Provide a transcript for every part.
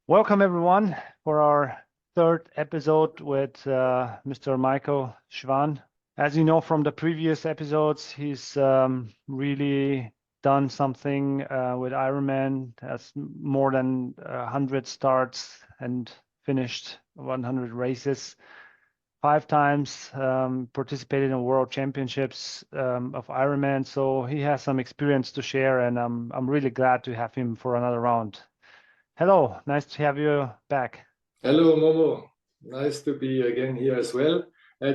Welcome everyone for our third episode with Mr. Michael Schwan. As you know from the previous episodes, he's really done something with Ironman, has more than 100 starts and finished 100 races. 5 times participated in World Championships of Ironman, so he has some experience to share, and I'm really glad to have him for another round. Hello, nice to have you back. Hello, Momo. Nice to be again here as well.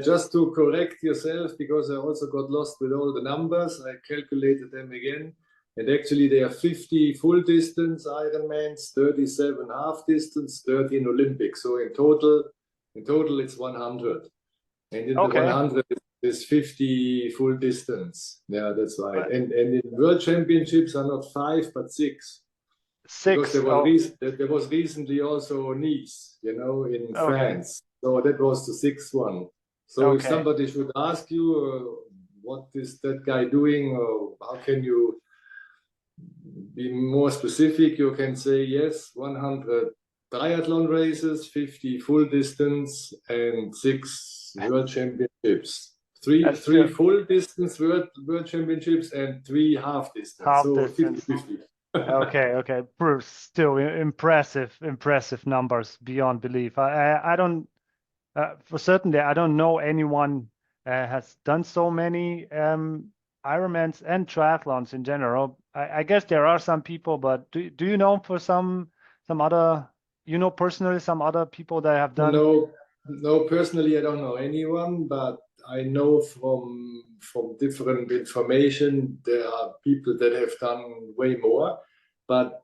Just to correct yourself, because I also got lost with all the numbers, I calculated them again. And actually, there are 50 full distance Ironmans, 37 half distance, 13 Olympics. So in total, it's 100. And in the 100 is 50 full distance. Yeah, that's right. And in World Championships are not 5 but 6. 6. Because there was recently also Nice, in France. So that was the 6th one. So if somebody should ask you, what is that guy doing, or how can you be more specific, you can say, yes, 100 triathlon races, 50 full distance, and 6 World Championships. Three full distance world championships and 3 half distance. So 50-50. Okay. Still impressive numbers beyond belief. I don't, for certainty, I don't know anyone has done so many Ironmans and triathlons in general. I guess there are some people, but do you know for some other, personally some other people that have done? No, personally I don't know anyone, but I know from different information there are people that have done way more. But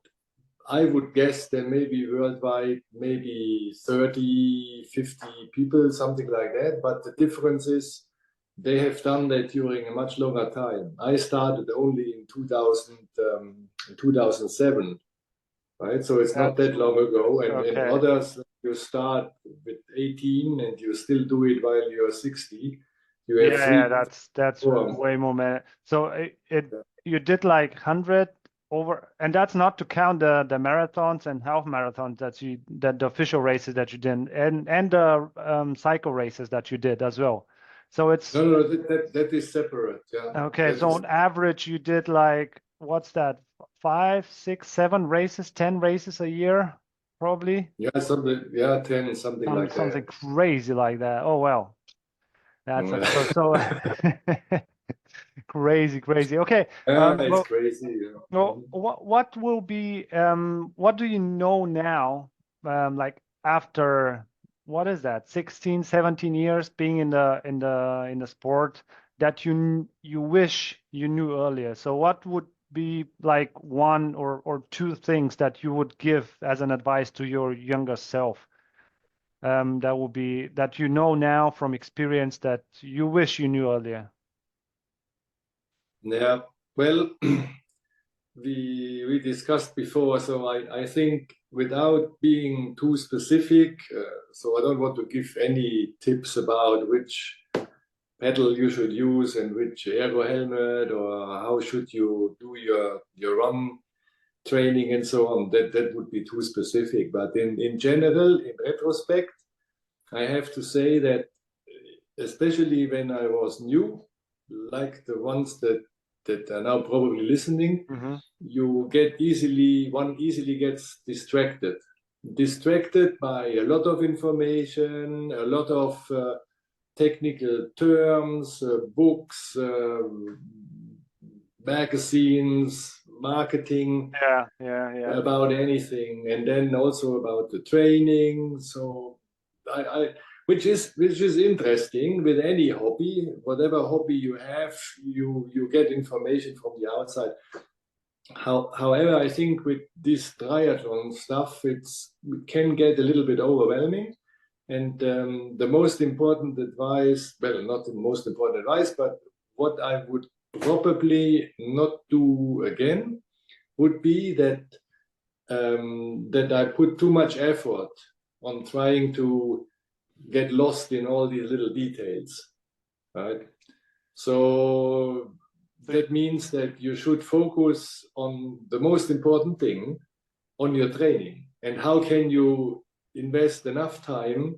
I would guess there may be worldwide maybe 30, 50 people, something like that. But the difference is they have done that during a much longer time. I started only in 2007, right? So it's not that long ago. And others, you start with 18 and you still do it while you're 60. You have that's way more. So you did like 100 over, and that's not to count the marathons and half marathons that the official races that you did, and the cycle races that you did as well. So it's no, that is separate. Yeah. Okay, so on average you did like, what's that, 5, 6, 7 races, 10 races a year, probably? Yeah, 10, something like that. Something crazy like that. Oh well, that's so crazy. Okay. It's crazy. Yeah. Well, what will be? What do you know now? Like after, what is that? 16, 17 years being in the sport, that you wish you knew earlier. So what would be like one or two things that you would give as an advice to your younger self? That would be that now from experience that you wish you knew earlier. Yeah. Well, we discussed before, so I think without being too specific, so I don't want to give any tips about which pedal you should use and which aero helmet, or how should you do your run training and so on. That would be too specific. But in general, in retrospect, I have to say that especially when I was new, like the ones that are now probably listening, one easily gets distracted by a lot of information, a lot of technical terms, books, magazines, marketing, about anything, and then also about the training. So which is interesting with any hobby. Whatever hobby you have, you get information from the outside. However, I think with this triathlon stuff, it can get a little bit overwhelming. And the most important advice, well, not the most important advice, but what I would probably not do again would be that I put too much effort on trying to get lost in all these little details, right? So that means that you should focus on the most important thing, on your training. and how can you invest enough time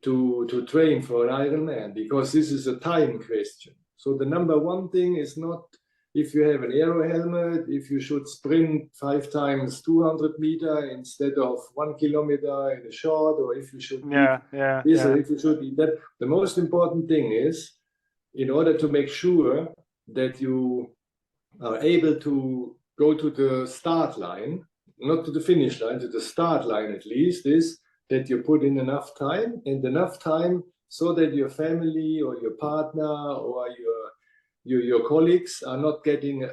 to train for an Ironman, because this is a time question. So the number one thing is not if you have an aero helmet, if you should sprint 5 times 200 meter instead of 1 kilometer in a short, or if you should or if you should eat that. The most important thing is, in order to make sure that you are able to go to the start line, not to the finish line, to the start line at least, is that you put in enough time, and enough time so that your family or your partner or your colleagues are not getting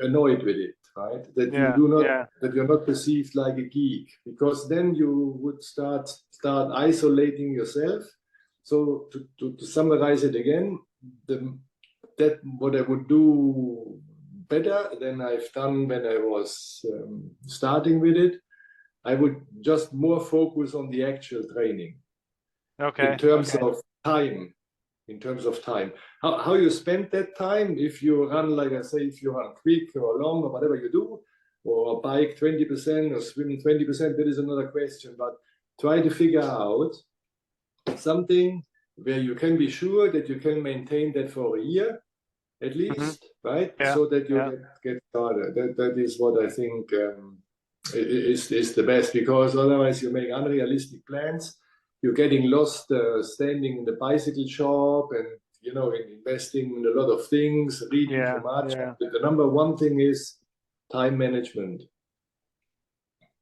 annoyed with it, right? That you do not, that you're not perceived like a geek, because then you would start isolating yourself. So to summarize it again, that what I would do better than I've done when I was starting with it, I would just more focus on the actual training. Okay. In terms of time. In terms of time, how you spend that time, if you run, like I say, if you run quick or long or whatever you do, or bike 20% or swim 20%, that is another question. But try to figure out something where you can be sure that you can maintain that for a year at least, right? So that you get started. That is what I think is the best, because otherwise you make unrealistic plans. You're getting lost standing in the bicycle shop and, investing in a lot of things, reading too much. The number one thing is time management.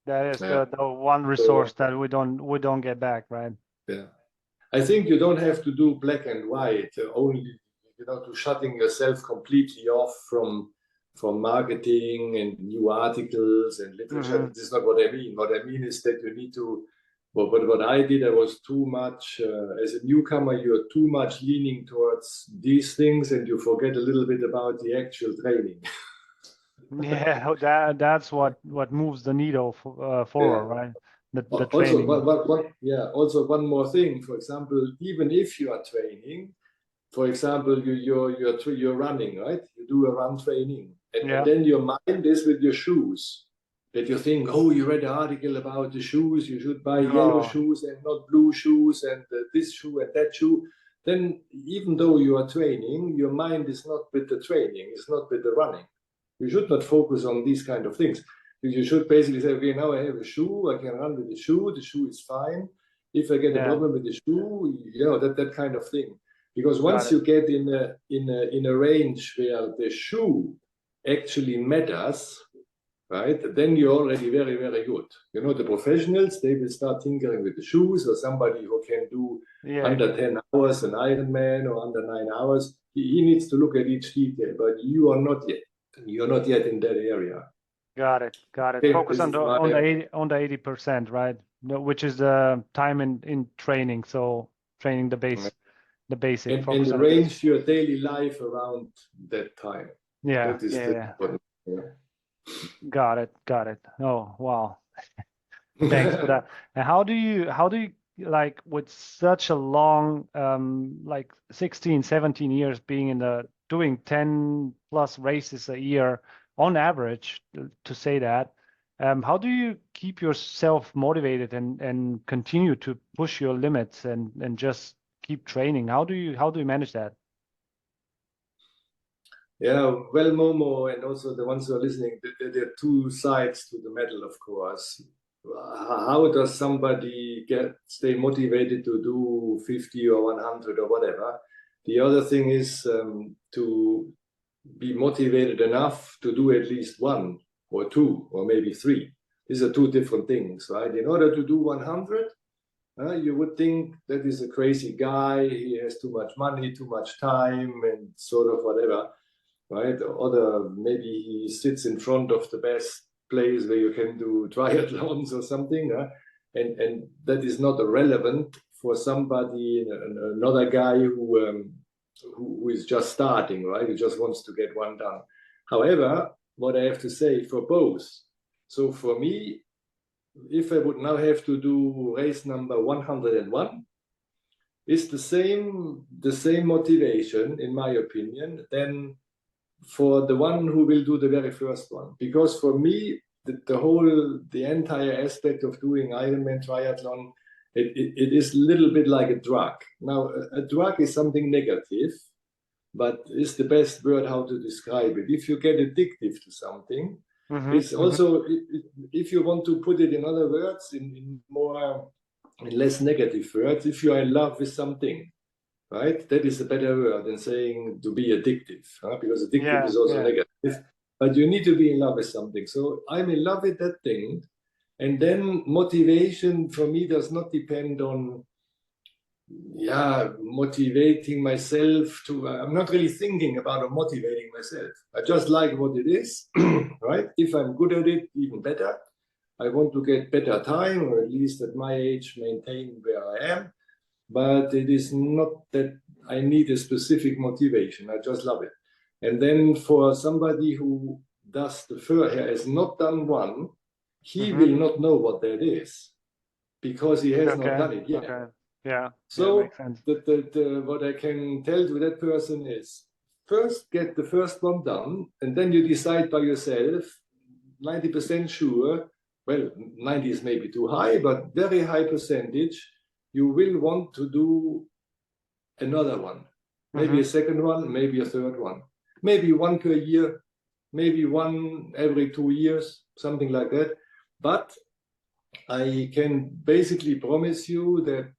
That is the one resource that we don't get back, right? Yeah. I think you don't have to do black and white, only, to shutting yourself completely off from marketing and new articles and literature. This is not what I mean. What I mean is that you need to, but what I did, I was too much, as a newcomer, you're too much leaning towards these things and you forget a little bit about the actual training. That's what moves the needle forward, right? The training. Also one more thing. For example, even if you are training, for example, you're running, right? You do a run training, and then your mind is with your shoes. That you think, you read an article about the shoes, you should buy yellow shoes and not blue shoes, and this shoe and that shoe. Then even though you are training, your mind is not with the training, it's not with the running. You should not focus on these kind of things. You should basically say, okay, now I have a shoe, I can run with the shoe is fine. If I get a problem with the shoe, that kind of thing. Because once you get in a range where the shoe actually matters, right, then you're already very, very good. The professionals, they will start tinkering with the shoes, or somebody who can do under 10 hours an Ironman or under 9 hours. He needs to look at each detail, but you are not yet. You're not yet in that area. Got it. Okay, focus on the 80%, right? Which is the time in training. So training the basic. And arrange your daily life around that time. That is Got it. Oh, wow. Thanks for that. And how do you like, with such a long, like 16, 17 years being doing 10 plus races a year on average, to say that, how do you keep yourself motivated and continue to push your limits and just keep training? How do you manage that? Yeah, well, Momo, and also the ones who are listening, there are two sides to the medal, of course. How does somebody stay motivated to do 50 or 100 or whatever? The other thing is to be motivated enough to do at least 1 or 2 or maybe 3. These are two different things, right? In order to do 100, you would think that is a crazy guy. He has too much money, too much time, and sort of whatever. Right? Or maybe he sits in front of the best place where you can do triathlons or something, and that is not relevant for somebody, another guy who is just starting, right? Who just wants to get one done. However, what I have to say for both. So for me, if I would now have to do race number 101, it's the same motivation, in my opinion, than for the one who will do the very first one. Because for me, the entire aspect of doing Ironman triathlon, it is a little bit like a drug. Now, a drug is something negative, but it's the best word how to describe it. If you get addictive to something, it's also, if you want to put it in other words, in less negative words, if you are in love with something, right? That is a better word than saying to be addictive, because addictive is also negative. But you need to be in love with something. So I'm in love with that thing. And then motivation for me does not depend on, motivating myself to, I'm not really thinking about motivating myself. I just like what it is, right? If I'm good at it, even better. I want to get better time, or at least at my age, maintain where I am. But it is not that I need a specific motivation. I just love it. And then for somebody who does the first, has not done one, he will not know what that is because he has not done it yet. Okay. Yeah. So makes sense. what I can tell to that person is, first get the first one done, and then you decide by yourself, 90% sure, well, 90 is maybe too high, but very high percentage, you will want to do another one. Maybe a second one, maybe a third one. Maybe one per year, maybe one every 2 years, something like that. But I can basically promise you that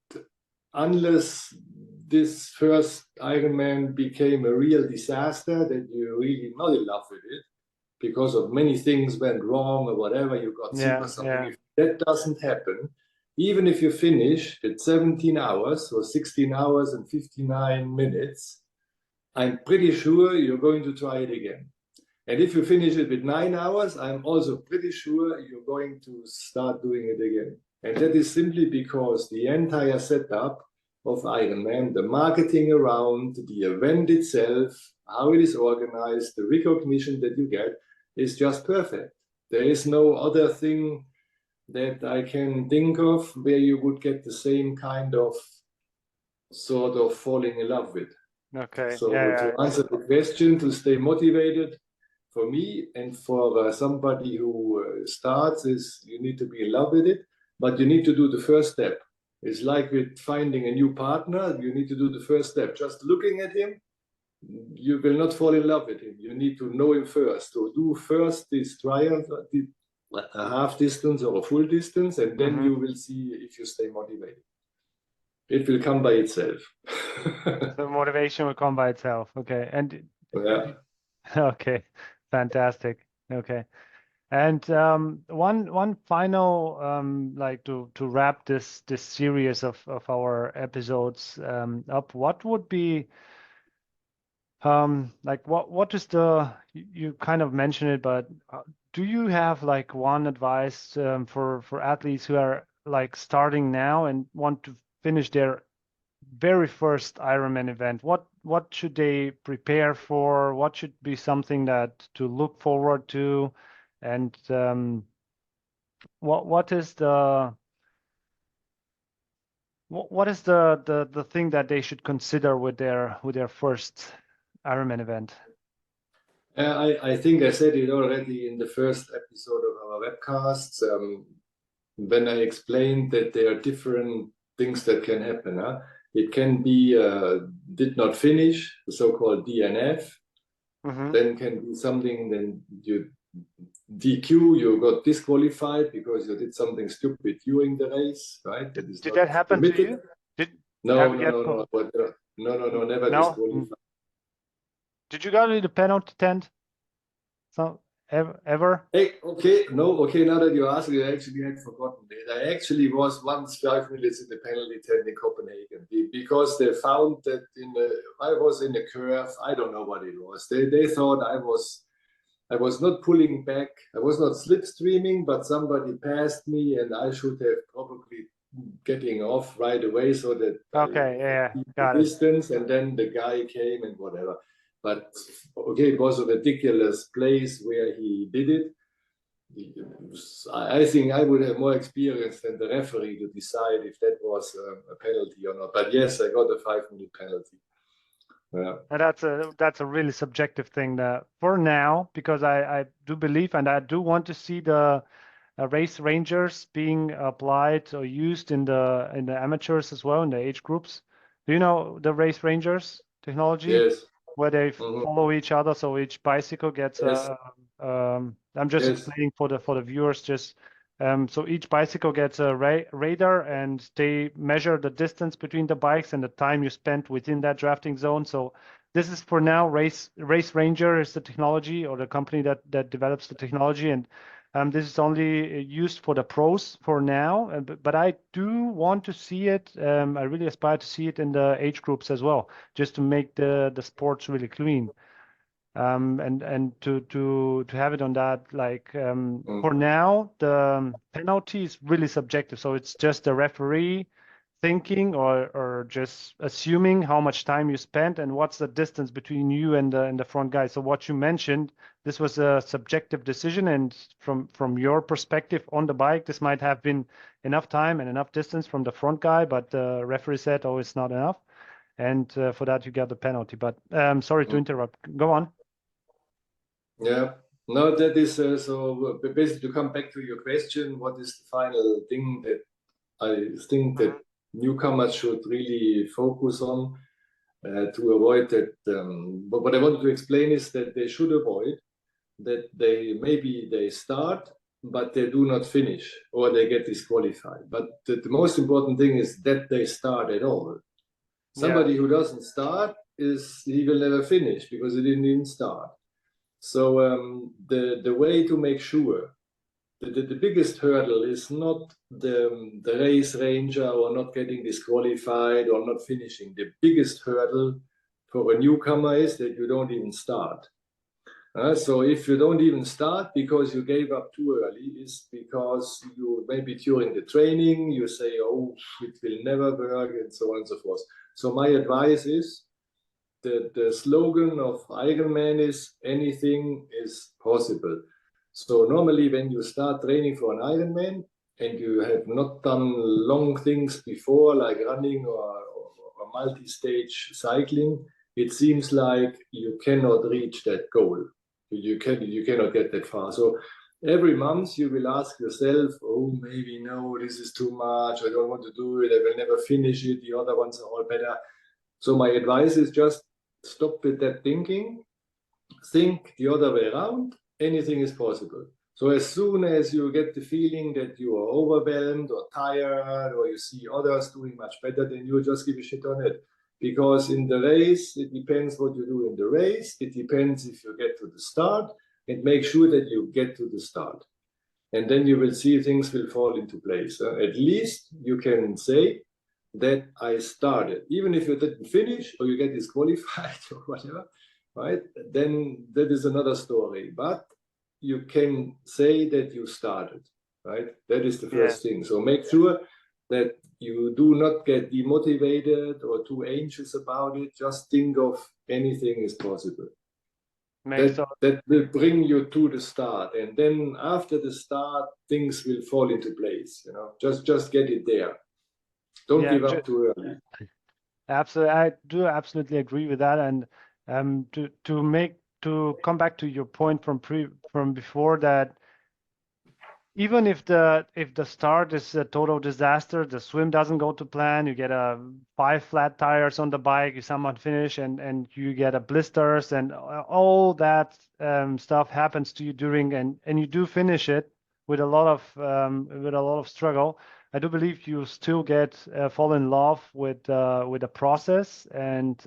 unless this first Ironman became a real disaster, that you're really not in love with it, because of many things went wrong or whatever, you got sick or something. If that doesn't happen, even if you finish at 17 hours or 16 hours and 59 minutes, I'm pretty sure you're going to try it again. And if you finish it with 9 hours, I'm also pretty sure you're going to start doing it again. And that is simply because the entire setup of Ironman, the marketing around, the event itself, how it is organized, the recognition that you get is just perfect. There is no other thing that I can think of where you would get the same kind of sort of falling in love with. Okay. So to answer the question, to stay motivated, for me and for somebody who starts, is you need to be in love with it, but you need to do the first step. It's like with finding a new partner, you need to do the first step. Just looking at him, you will not fall in love with him. You need to know him first. So do first this trial, a half distance or a full distance, and then you will see if you stay motivated. It will come by itself. So motivation will come by itself. Okay. And okay. Fantastic. Okay. And one final like to wrap this series of our episodes up, what would be like what is the, you kind of mentioned it, but do you have like one advice for athletes who are like starting now and want to finish their very first Ironman event? What should they prepare for? What should be something that to look forward to? And what is the thing that they should consider with their first Ironman event? I think I said it already in the first episode of our webcasts when I explained that there are different things that can happen. It can be did not finish, the so-called DNF. Then can be something, then you DQ, you got disqualified because you did something stupid during the race, right? That is did that happen permitted. to you? No, never disqualified. Did you go to the penalty tent? So ever? Hey, okay, now that you ask, I actually had forgotten it. I actually was once 5 minutes in the penalty tent in Copenhagen because they found that I was in a curve. I don't know what it was. They thought I was not pulling back. I was not slipstreaming, but somebody passed me, and I should have probably getting off right away so that got the distance, and then the guy came and whatever. But okay, it was a ridiculous place where he did it. I think I would have more experience than the referee to decide if that was a penalty or not. But yes, I got a 5-minute penalty. Yeah. And that's a really subjective thing. For now, because I do believe and I do want to see the race rangers being applied or used in the amateurs as well, in the age groups. Do you know the race rangers technology? Yes. Where they follow each other, so each bicycle gets I'm just explaining for the viewers. Just so each bicycle gets a radar, and they measure the distance between the bikes and the time you spent within that drafting zone. So this is for now. Race Ranger is the technology, or the company that develops the technology, and this is only used for the pros for now. But I do want to see it. I really aspire to see it in the age groups as well, just to make the sports really clean. And to have it on that, like for now, the penalty is really subjective. So it's just the referee thinking or just assuming how much time you spent and what's the distance between you and the front guy. So what you mentioned, this was a subjective decision, and from your perspective on the bike, this might have been enough time and enough distance from the front guy, but the referee said, oh, it's not enough, and for that you get the penalty. But sorry to interrupt. Go on. Yeah, no, that is so basically to come back to your question, what is the final thing that I think that newcomers should really focus on to avoid that? But what I wanted to explain is that they should avoid that they start, but they do not finish, or they get disqualified. But the most important thing is that they start at all. Somebody who doesn't start, he will never finish because he didn't even start. So the way to make sure the biggest hurdle is not the race ranger or not getting disqualified or not finishing. The biggest hurdle for a newcomer is that you don't even start. So if you don't even start because you gave up too early, is because you maybe during the training you say, oh, it will never work, and so on and so forth. So my advice is, the slogan of Ironman is anything is possible. So normally when you start training for an Ironman and you have not done long things before, like running or multi-stage cycling, it seems like you cannot reach that goal. You cannot get that far. So every month you will ask yourself, oh, maybe no, this is too much, I don't want to do it, I will never finish it, the other ones are all better. So my advice is just stop with that thinking. Think the other way around. Anything is possible. So as soon as you get the feeling that you are overwhelmed or tired, or you see others doing much better than you, just give a shit on it. Because in the race, it depends what you do in the race. It depends if you get to the start, and make sure that you get to the start. And then you will see things will fall into place. At least you can say that I started. Even if you didn't finish or you get disqualified or whatever, right? Then that is another story. But you can say that you started, right? That is the first thing. So make sure that you do not get demotivated or too anxious about it. Just think of anything is possible. That will bring you to the start, and then after the start, things will fall into place. Just get it there. Don't give up too early. Absolutely, I do absolutely agree with that. And to come back to your point from before, that even if the start is a total disaster, the swim doesn't go to plan, you get 5 flat tires on the bike, you somehow finish, and you get a blisters, and all that stuff happens to you during, and you do finish it with a lot of struggle. I do believe you still fall in love with the process and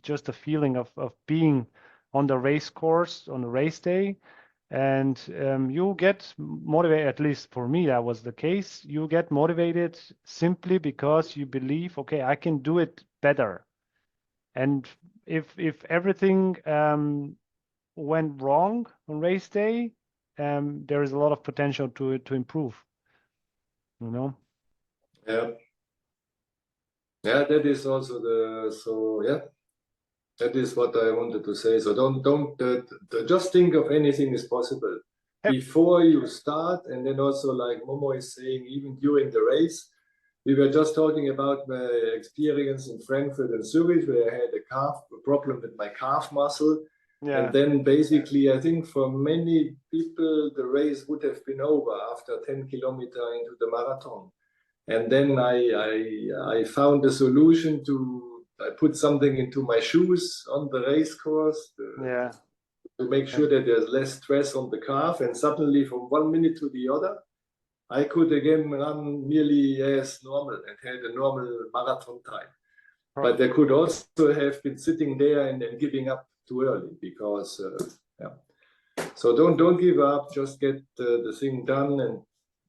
just the feeling of being on the race course on the race day. And you get motivated, at least for me, that was the case. You get motivated simply because you believe, okay, I can do it better. And if everything went wrong on race day, there is a lot of potential to improve. Yeah, that is also that is what I wanted to say. So don't just think of anything is possible before you start, and then also, like Momo is saying, even during the race, we were just talking about my experience in Frankfurt and Zurich, where I had a problem with my calf muscle. Yeah. And then basically, I think for many people, the race would have been over after 10 kilometers into the marathon. And then I found a solution I put something into my shoes on the race course to make sure that there's less stress on the calf. And suddenly from 1 minute to the other, I could again run nearly as normal and had a normal marathon time. But I could also have been sitting there and giving up too early because, So don't give up. Just get the thing done and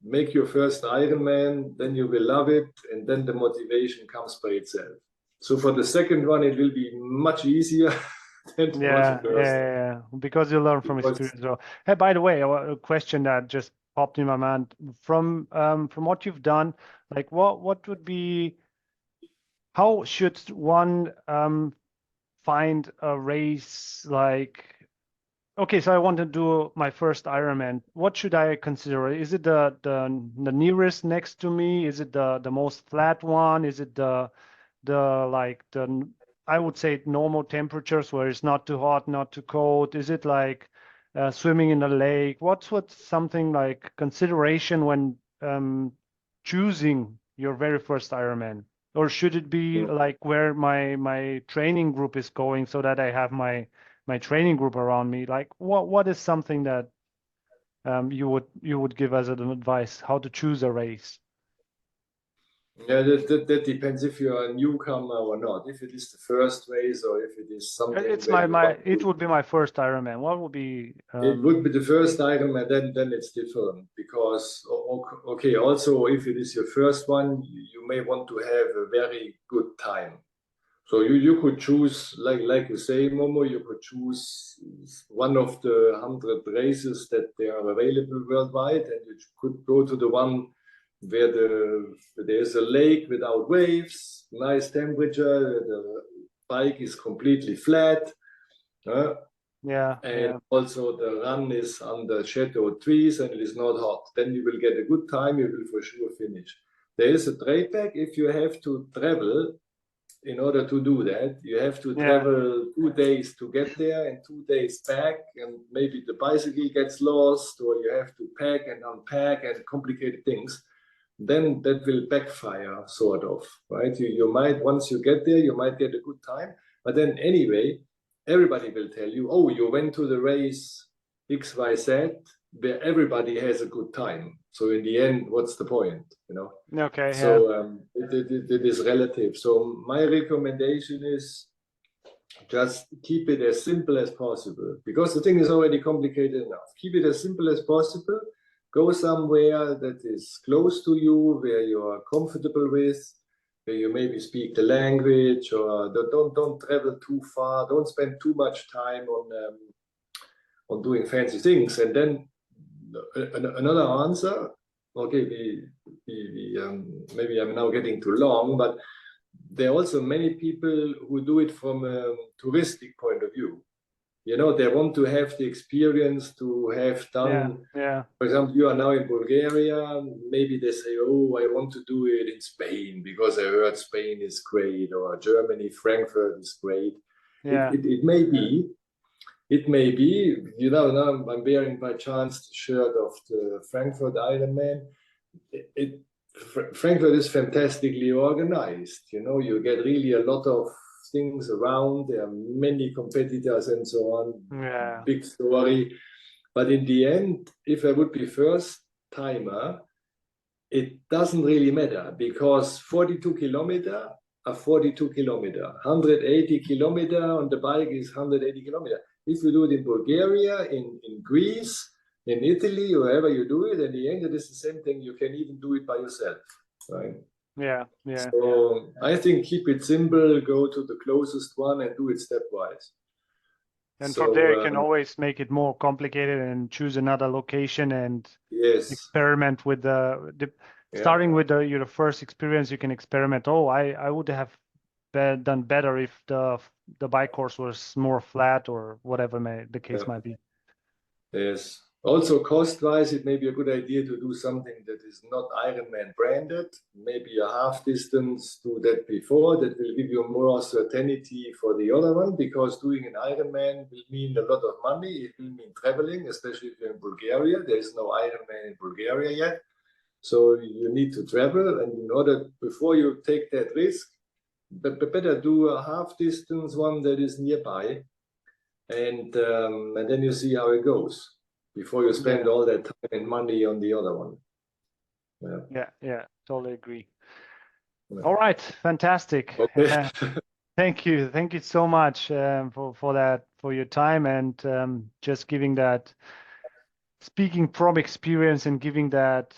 make your first Ironman. Then you will love it, and then the motivation comes by itself. So for the second one, it will be much easier than the first. Yeah, because you learn from experience. So, hey, by the way, a question that just popped in my mind from what you've done, like what would be, how should one find a race like, okay, so I want to do my first Ironman. What should I consider? Is it the nearest next to me? Is it the most flat one? Is it the I would say normal temperatures where it's not too hot, not too cold? Is it like swimming in a lake? What's something like consideration when choosing your very first Ironman? Or should it be like where my training group is going, so that I have my training group around me? Like what is something that you would give as an advice how to choose a race? Yeah, that depends if you're a newcomer or not. If it is the first race or if it is something. It would be my first Ironman. What would be? It would be the first Ironman. Then it's different because okay. Also, if it is your first one, you may want to have a very good time. So you could choose, like you say, Momo, you could choose one of the 100 races that they are available worldwide, and you could go to the one where there's a lake without waves, nice temperature, the bike is completely flat. And also the run is under shadowed trees and it is not hot. Then you will get a good time, you will for sure finish. There is a trade pack if you have to travel. In order to do that, you have to travel 2 days to get there and 2 days back, and maybe the bicycle gets lost, or you have to pack and unpack and complicated things. Then that will backfire, sort of, right? You might, once you get there, you might get a good time, but then anyway, everybody will tell you, oh, you went to the race XYZ, where everybody has a good time. So in the end, what's the point, you know? Okay. So it is relative. So my recommendation is just keep it as simple as possible, because the thing is already complicated enough. Keep it as simple as possible. Go somewhere that is close to you, where you are comfortable with, where you maybe speak the language, or don't travel too far. Don't spend too much time on doing fancy things. And then another answer. Okay, maybe I'm now getting too long, but there are also many people who do it from a touristic point of view. You know, they want to have the experience to have done. For example, you are now in Bulgaria. Maybe they say, oh, I want to do it in Spain because I heard Spain is great, or Germany, Frankfurt is great. It may be. It may be, you know, now I'm wearing by chance the shirt of the Frankfurt Ironman. Frankfurt is fantastically organized. You know, you get really a lot of things around. There are many competitors and so on. Big story. But in the end, if I would be first timer, it doesn't really matter, because 42 kilometer are 42 kilometer. 180 kilometer on the bike is 180 kilometer. If you do it in Bulgaria, in Greece, in Italy, wherever you do it, in the end, it is the same thing. You can even do it by yourself, right? So I think keep it simple, go to the closest one and do it stepwise. And from there, you can always make it more complicated and choose another location and experiment with starting with your first experience. You can experiment. Oh, I would have done better if the bike course was more flat, or whatever the case might be. Yes. Also, cost-wise, it may be a good idea to do something that is not Ironman branded, maybe a half distance to that before, that will give you more certainty for the other one, because doing an Ironman will mean a lot of money. It will mean traveling, especially if you're in Bulgaria. There is no Ironman in Bulgaria yet. So you need to travel, and in order, before you take that risk, but better do a half distance one that is nearby, and then you see how it goes before you spend all that time and money on the other one. Yeah, totally agree. All right, fantastic. Okay. Thank you so much for that, for your time, and just giving that, speaking from experience and giving that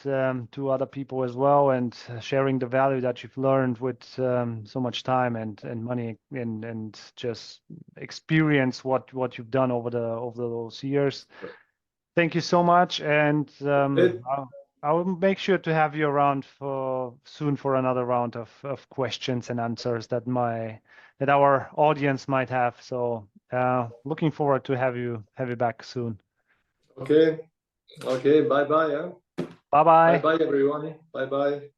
to other people as well, and sharing the value that you've learned with so much time and money and just experience what you've done over those years. Thank you so much, and I will make sure to have you around soon for another round of questions and answers that our audience might have. So looking forward to have you back soon. Okay. Bye bye. Bye bye. Bye bye everyone. Bye bye.